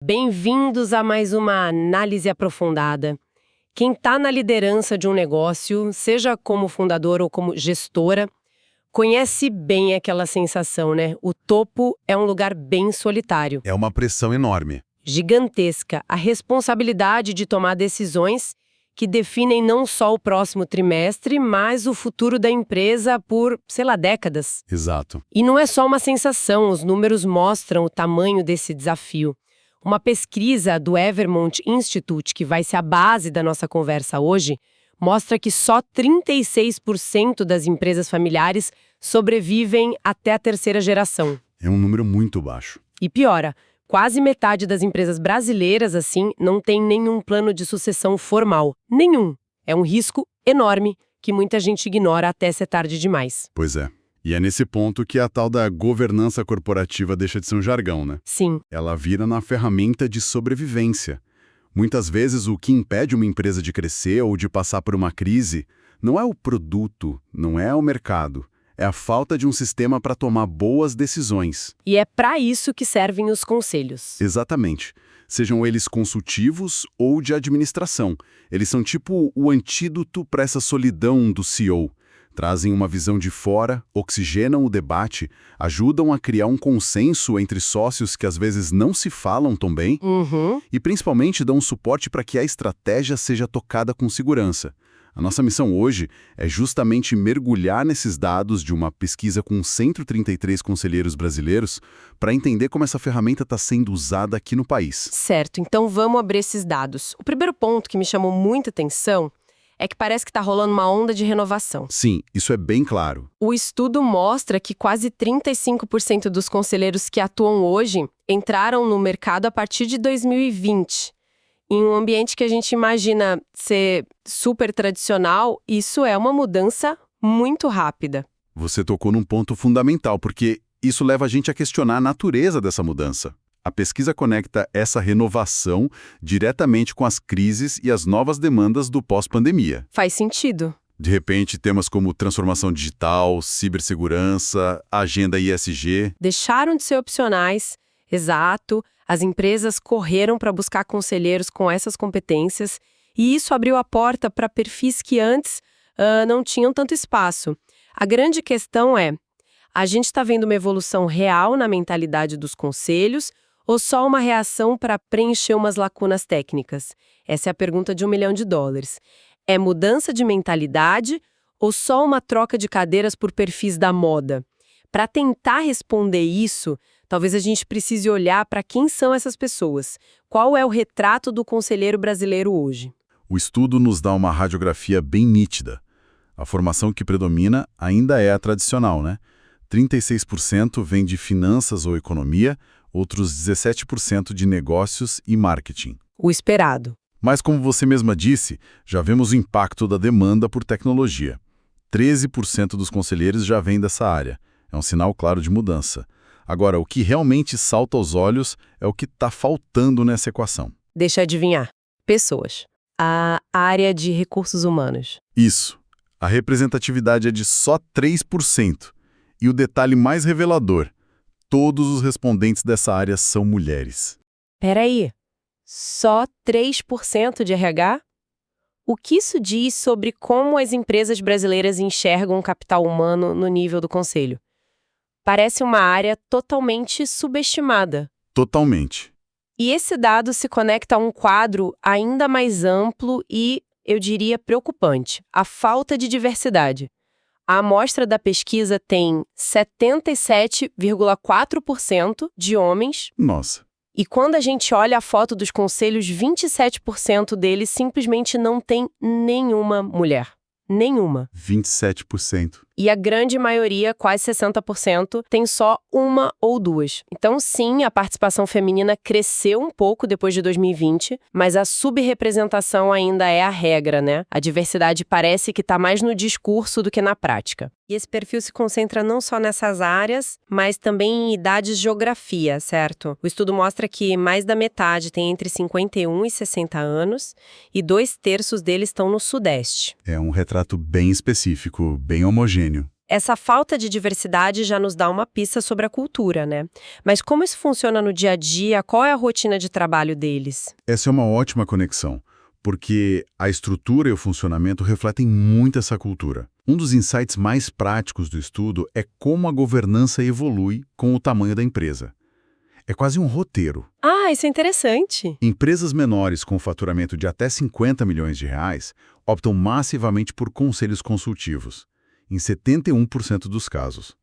Bem-vindos a mais uma análise aprofundada. Quem está na liderança de um negócio, seja como fundador ou como gestora, conhece bem aquela sensação, né? O topo é um lugar bem solitário. É uma pressão enorme. Gigantesca. A responsabilidade de tomar decisões que definem não só o próximo trimestre, mas o futuro da empresa por, décadas. Exato. E não é só uma sensação, os números mostram o tamanho desse desafio. Uma pesquisa do Evermont Institute, que vai ser a base da nossa conversa hoje, mostra que só 36% das empresas familiares sobrevivem até a terceira geração. É um número muito baixo. E piora, quase metade das empresas brasileiras, assim, não tem nenhum plano de sucessão formal. Nenhum. É um risco enorme que muita gente ignora até ser tarde demais. Pois é. E é nesse ponto que a tal da governança corporativa deixa de ser um jargão, né? Sim. Ela vira na ferramenta de sobrevivência. Muitas vezes o que impede uma empresa de crescer ou de passar por uma crise não é o produto, não é o mercado. É a falta de um sistema para tomar boas decisões. E é para isso que servem os conselhos. Exatamente. Sejam eles consultivos ou de administração. Eles são tipo o antídoto para essa solidão do CEO. Trazem uma visão de fora, oxigenam o debate, ajudam a criar um consenso entre sócios que às vezes não se falam tão bem e principalmente dão suporte para que a estratégia seja tocada com segurança. A nossa missão hoje é justamente mergulhar nesses dados de uma pesquisa com 133 conselheiros brasileiros para entender como essa ferramenta está sendo usada aqui no país. Certo, então vamos abrir esses dados. O primeiro ponto que me chamou muita atenção é que parece que está rolando uma onda de renovação. Sim, isso é bem claro. O estudo mostra que quase 35% dos conselheiros que atuam hoje entraram no mercado a partir de 2020. Em um ambiente que a gente imagina ser super tradicional, isso é uma mudança muito rápida. Você tocou num ponto fundamental, porque isso leva a gente a questionar a natureza dessa mudança. A pesquisa conecta essa renovação diretamente com as crises e as novas demandas do pós-pandemia. Faz sentido. De repente, temas como transformação digital, cibersegurança, agenda ESG... deixaram de ser opcionais, exato. As empresas correram para buscar conselheiros com essas competências e isso abriu a porta para perfis que antes não tinham tanto espaço. A grande questão é, a gente está vendo uma evolução real na mentalidade dos conselhos ou só uma reação para preencher umas lacunas técnicas? Essa é a pergunta de $1 milhão. É mudança de mentalidade ou só uma troca de cadeiras por perfis da moda? Para tentar responder isso, talvez a gente precise olhar para quem são essas pessoas. Qual é o retrato do conselheiro brasileiro hoje? O estudo nos dá uma radiografia bem nítida. A formação que predomina ainda é a tradicional, né? 36% vem de finanças ou economia, outros 17% de negócios e marketing. O esperado. Mas, como você mesma disse, já vemos o impacto da demanda por tecnologia. 13% dos conselheiros já vêm dessa área. É um sinal claro de mudança. Agora, o que realmente salta aos olhos é o que está faltando nessa equação. Deixa eu adivinhar. Pessoas. A área de recursos humanos. Isso. A representatividade é de só 3%. E o detalhe mais revelador, todos os respondentes dessa área são mulheres. Peraí, só 3% de RH? O que isso diz sobre como as empresas brasileiras enxergam o capital humano no nível do conselho? Parece uma área totalmente subestimada. Totalmente. E esse dado se conecta a um quadro ainda mais amplo e, eu diria, preocupante: a falta de diversidade. A amostra da pesquisa tem 77,4% de homens. Nossa. E quando a gente olha a foto dos conselhos, 27% deles simplesmente não tem nenhuma mulher. Nenhuma. 27%. E a grande maioria, quase 60%, tem só uma ou duas. Então, sim, a participação feminina cresceu um pouco depois de 2020, mas a subrepresentação ainda é a regra, né? A diversidade parece que está mais no discurso do que na prática. E esse perfil se concentra não só nessas áreas, mas também em idades e geografia, certo? O estudo mostra que mais da metade tem entre 51 e 60 anos e 2/3 deles estão no Sudeste. É um retrato bem específico, bem homogêneo. Essa falta de diversidade já nos dá uma pista sobre a cultura, né? Mas como isso funciona no dia a dia? Qual é a rotina de trabalho deles? Essa é uma ótima conexão, porque a estrutura e o funcionamento refletem muito essa cultura. Um dos insights mais práticos do estudo é como a governança evolui com o tamanho da empresa. É quase um roteiro. Ah, isso é interessante. Empresas menores com faturamento de até 50 milhões de reais optam massivamente por conselhos consultivos, em 71% dos casos.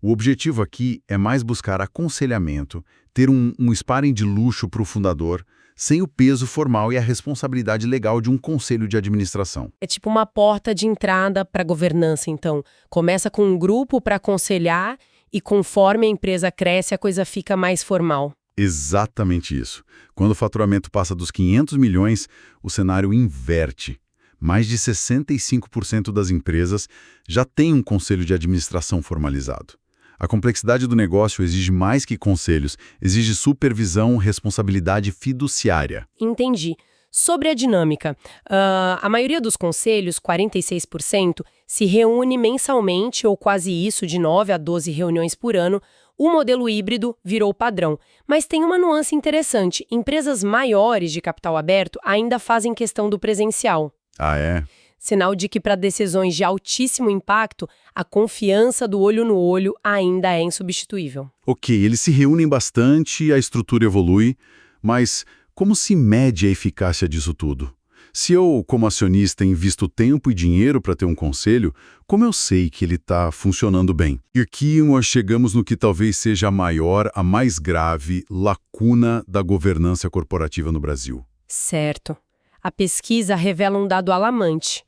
O objetivo aqui é mais buscar aconselhamento, ter um sparring de luxo para o fundador, sem o peso formal e a responsabilidade legal de um conselho de administração. É tipo uma porta de entrada para a governança, então. Começa com um grupo para aconselhar e conforme a empresa cresce, a coisa fica mais formal. Exatamente isso. Quando o faturamento passa dos 500 milhões, o cenário inverte. Mais de 65% das empresas já têm um conselho de administração formalizado. A complexidade do negócio exige mais que conselhos, exige supervisão, responsabilidade fiduciária. Entendi. Sobre a dinâmica, a maioria dos conselhos, 46%, se reúne mensalmente ou quase isso, de 9 a 12 reuniões por ano. O modelo híbrido virou padrão. Mas tem uma nuance interessante. Empresas maiores de capital aberto ainda fazem questão do presencial. Ah, é? Sinal de que para decisões de altíssimo impacto, a confiança do olho no olho ainda é insubstituível. Ok, eles se reúnem bastante, a estrutura evolui, mas como se mede a eficácia disso tudo? Se eu, como acionista, invisto tempo e dinheiro para ter um conselho, como eu sei que ele está funcionando bem? E aqui nós chegamos no que talvez seja a maior, a mais grave lacuna da governança corporativa no Brasil. Certo. A pesquisa revela um dado alarmante.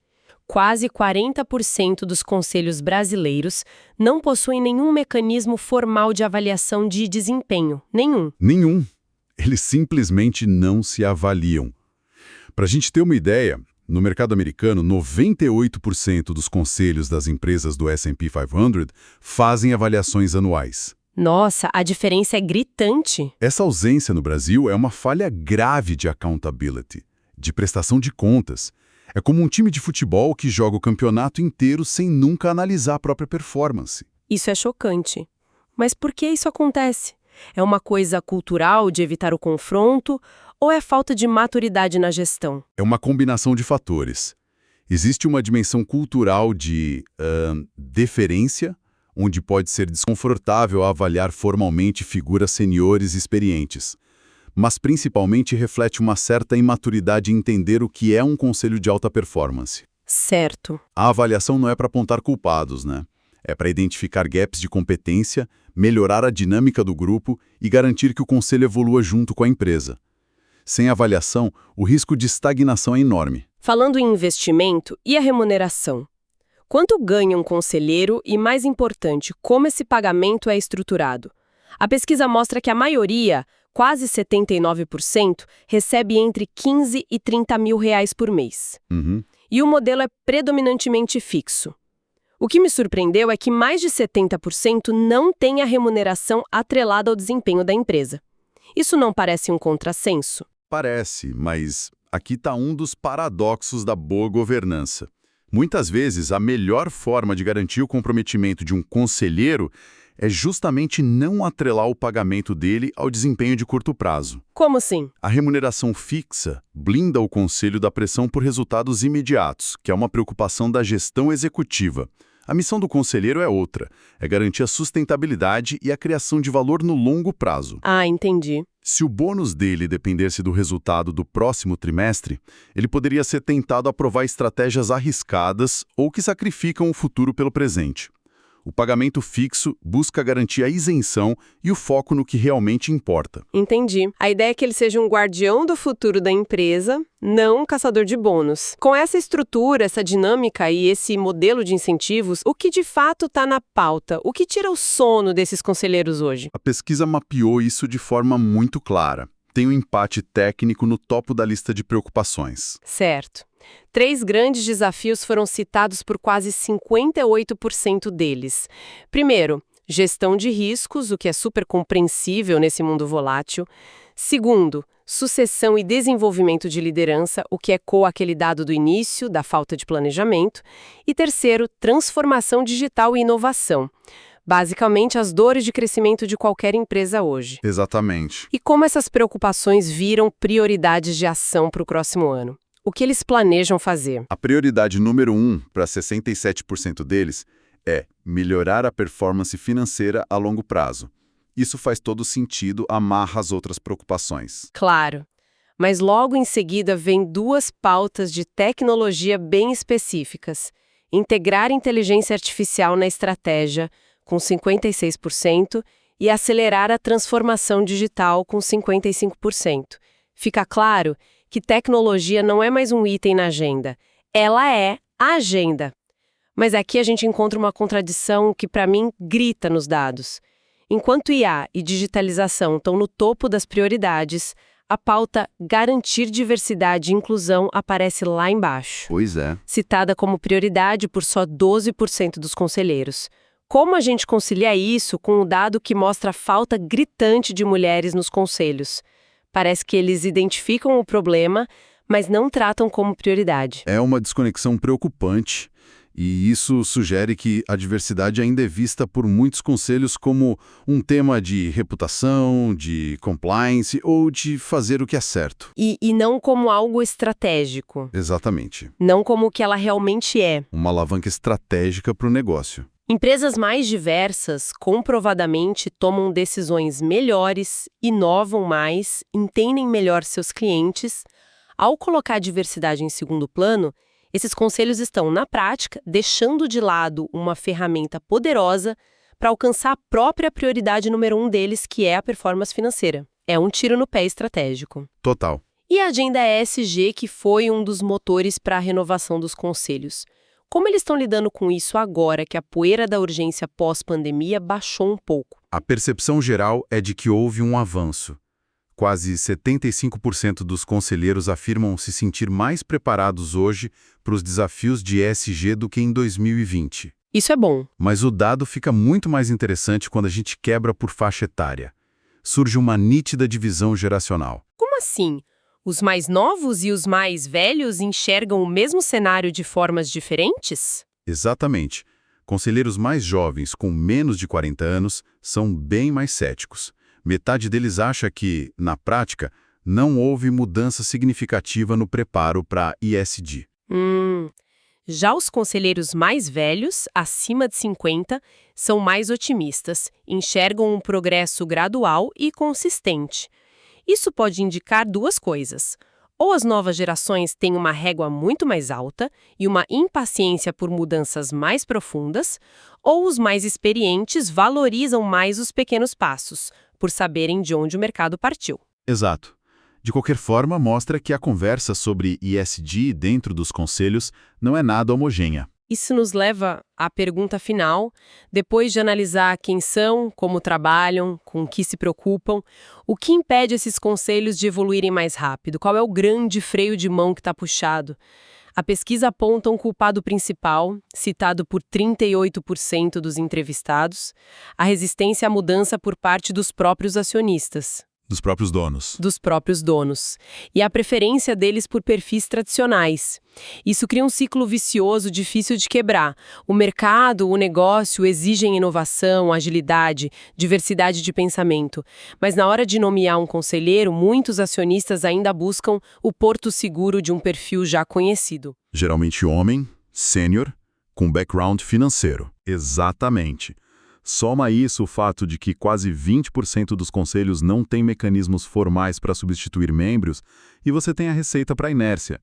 Quase 40% dos conselhos brasileiros não possuem nenhum mecanismo formal de avaliação de desempenho. Nenhum. Nenhum. Eles simplesmente não se avaliam. Para a gente ter uma ideia, no mercado americano, 98% dos conselhos das empresas do S&P 500 fazem avaliações anuais. Nossa, a diferença é gritante. Essa ausência no Brasil é uma falha grave de accountability, de prestação de contas. É como um time de futebol que joga o campeonato inteiro sem nunca analisar a própria performance. Isso é chocante. Mas por que isso acontece? É uma coisa cultural de evitar o confronto ou é falta de maturidade na gestão? É uma combinação de fatores. Existe uma dimensão cultural de deferência, onde pode ser desconfortável avaliar formalmente figuras seniores e experientes, mas principalmente reflete uma certa imaturidade em entender o que é um conselho de alta performance. Certo. A avaliação não é para apontar culpados, né? É para identificar gaps de competência, melhorar a dinâmica do grupo e garantir que o conselho evolua junto com a empresa. Sem avaliação, o risco de estagnação é enorme. Falando em investimento, e a remuneração? Quanto ganha um conselheiro e, mais importante, como esse pagamento é estruturado? A pesquisa mostra que a maioria, quase 79%, recebe entre 15 e 30 mil reais por mês. E o modelo é predominantemente fixo. O que me surpreendeu é que mais de 70% não tem a remuneração atrelada ao desempenho da empresa. Isso não parece um contrassenso? Parece, mas aqui está um dos paradoxos da boa governança. Muitas vezes, a melhor forma de garantir o comprometimento de um conselheiro é justamente não atrelar o pagamento dele ao desempenho de curto prazo. Como assim? A remuneração fixa blinda o conselho da pressão por resultados imediatos, que é uma preocupação da gestão executiva. A missão do conselheiro é outra, é garantir a sustentabilidade e a criação de valor no longo prazo. Ah, entendi. Se o bônus dele dependesse do resultado do próximo trimestre, ele poderia ser tentado a aprovar estratégias arriscadas ou que sacrificam o futuro pelo presente. O pagamento fixo busca garantir a isenção e o foco no que realmente importa. Entendi. A ideia é que ele seja um guardião do futuro da empresa, não um caçador de bônus. Com essa estrutura, essa dinâmica e esse modelo de incentivos, o que de fato está na pauta? O que tira o sono desses conselheiros hoje? A pesquisa mapeou isso de forma muito clara. Tem um empate técnico no topo da lista de preocupações. Certo. 3 grandes desafios foram citados por quase 58% deles. Primeiro, gestão de riscos, o que é super compreensível nesse mundo volátil. Segundo, sucessão e desenvolvimento de liderança, o que ecoa aquele dado do início, da falta de planejamento. E terceiro, transformação digital e inovação. Basicamente, as dores de crescimento de qualquer empresa hoje. Exatamente. E como essas preocupações viram prioridades de ação para o próximo ano? O que eles planejam fazer? A prioridade número 1 para 67% deles é melhorar a performance financeira a longo prazo. Isso faz todo sentido, amarra as outras preocupações. Claro. Mas logo em seguida vem duas pautas de tecnologia bem específicas. Integrar inteligência artificial na estratégia, com 56%, e acelerar a transformação digital, com 55%. Fica claro que tecnologia não é mais um item na agenda. Ela é a agenda. Mas aqui a gente encontra uma contradição que, para mim, grita nos dados. Enquanto IA e digitalização estão no topo das prioridades, a pauta garantir diversidade e inclusão aparece lá embaixo. Pois é. Citada como prioridade por só 12% dos conselheiros. Como a gente concilia isso com o dado que mostra a falta gritante de mulheres nos conselhos? Parece que eles identificam o problema, mas não tratam como prioridade. É uma desconexão preocupante. E isso sugere que a diversidade ainda é vista por muitos conselhos como um tema de reputação, de compliance ou de fazer o que é certo. E não como algo estratégico. Exatamente. Não como o que ela realmente é. Uma alavanca estratégica para o negócio. Empresas mais diversas, comprovadamente, tomam decisões melhores, inovam mais, entendem melhor seus clientes. Ao colocar a diversidade em segundo plano, esses conselhos estão, na prática, deixando de lado uma ferramenta poderosa para alcançar a própria prioridade número 1 deles, que é a performance financeira. É um tiro no pé estratégico. Total. E a agenda ESG, que foi um dos motores para a renovação dos conselhos. Como eles estão lidando com isso agora que a poeira da urgência pós-pandemia baixou um pouco? A percepção geral é de que houve um avanço. Quase 75% dos conselheiros afirmam se sentir mais preparados hoje para os desafios de ESG do que em 2020. Isso é bom. Mas o dado fica muito mais interessante quando a gente quebra por faixa etária. Surge uma nítida divisão geracional. Como assim? Os mais novos e os mais velhos enxergam o mesmo cenário de formas diferentes? Exatamente. Conselheiros mais jovens, com menos de 40 anos, são bem mais céticos. Metade deles acha que, na prática, não houve mudança significativa no preparo para ESG. Já os conselheiros mais velhos, acima de 50, são mais otimistas, enxergam um progresso gradual e consistente. Isso pode indicar duas coisas. Ou as novas gerações têm uma régua muito mais alta e uma impaciência por mudanças mais profundas, ou os mais experientes valorizam mais os pequenos passos, por saberem de onde o mercado partiu. Exato. De qualquer forma, mostra que a conversa sobre ESG dentro dos conselhos não é nada homogênea. Isso nos leva à pergunta final, depois de analisar quem são, como trabalham, com o que se preocupam, o que impede esses conselhos de evoluírem mais rápido? Qual é o grande freio de mão que está puxado? A pesquisa aponta um culpado principal, citado por 38% dos entrevistados, a resistência à mudança por parte dos próprios acionistas. Dos próprios donos. Dos próprios donos. E a preferência deles por perfis tradicionais. Isso cria um ciclo vicioso difícil de quebrar. O mercado, o negócio exigem inovação, agilidade, diversidade de pensamento. Mas na hora de nomear um conselheiro, muitos acionistas ainda buscam o porto seguro de um perfil já conhecido. Geralmente homem, sênior, com background financeiro. Exatamente. Soma a isso o fato de que quase 20% dos conselhos não têm mecanismos formais para substituir membros e você tem a receita para a inércia.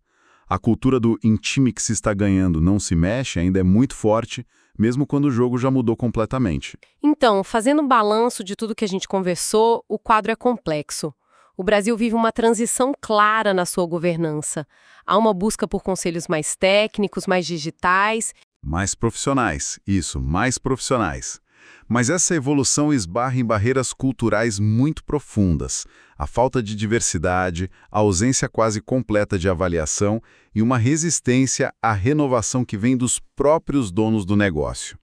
A cultura do "em time que se está ganhando não se mexe" ainda é muito forte, mesmo quando o jogo já mudou completamente. Então, fazendo um balanço de tudo que a gente conversou, o quadro é complexo. O Brasil vive uma transição clara na sua governança. Há uma busca por conselhos mais técnicos, mais digitais. Mais profissionais, isso, mais profissionais. Mas essa evolução esbarra em barreiras culturais muito profundas, a falta de diversidade, a ausência quase completa de avaliação e uma resistência à renovação que vem dos próprios donos do negócio.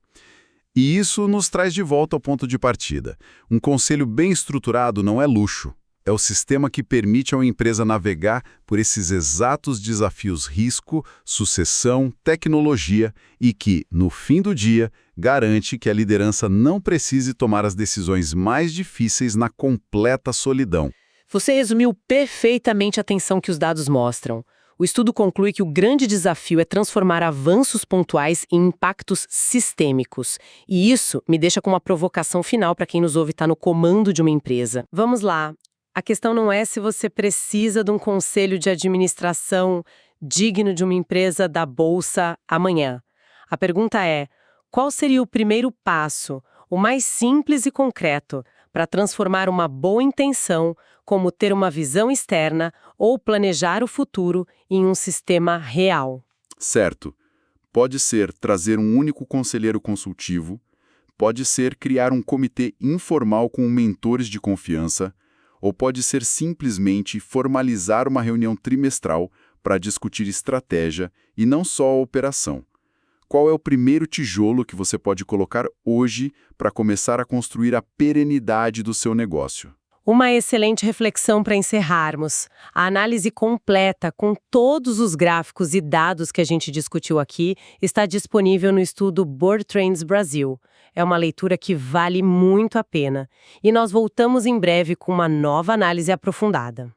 E isso nos traz de volta ao ponto de partida. Um conselho bem estruturado não é luxo, É o sistema que permite à empresa navegar por esses exatos desafios risco, sucessão, tecnologia e que, no fim do dia, garante que a liderança não precise tomar as decisões mais difíceis na completa solidão. Você resumiu perfeitamente a tensão que os dados mostram. O estudo conclui que o grande desafio é transformar avanços pontuais em impactos sistêmicos. E isso me deixa com uma provocação final para quem nos ouve estar no comando de uma empresa. Vamos lá. A questão não é se você precisa de um conselho de administração digno de uma empresa da Bolsa amanhã. A pergunta é: qual seria o primeiro passo, o mais simples e concreto, para transformar uma boa intenção, como ter uma visão externa ou planejar o futuro, em um sistema real? Certo. Pode ser trazer um único conselheiro consultivo, pode ser criar um comitê informal com mentores de confiança, ou pode ser simplesmente formalizar uma reunião trimestral para discutir estratégia e não só a operação. Qual é o primeiro tijolo que você pode colocar hoje para começar a construir a perenidade do seu negócio? Uma excelente reflexão para encerrarmos. A análise completa, com todos os gráficos e dados que a gente discutiu aqui, está disponível no estudo Board Trends Brasil. É uma leitura que vale muito a pena. E nós voltamos em breve com uma nova análise aprofundada.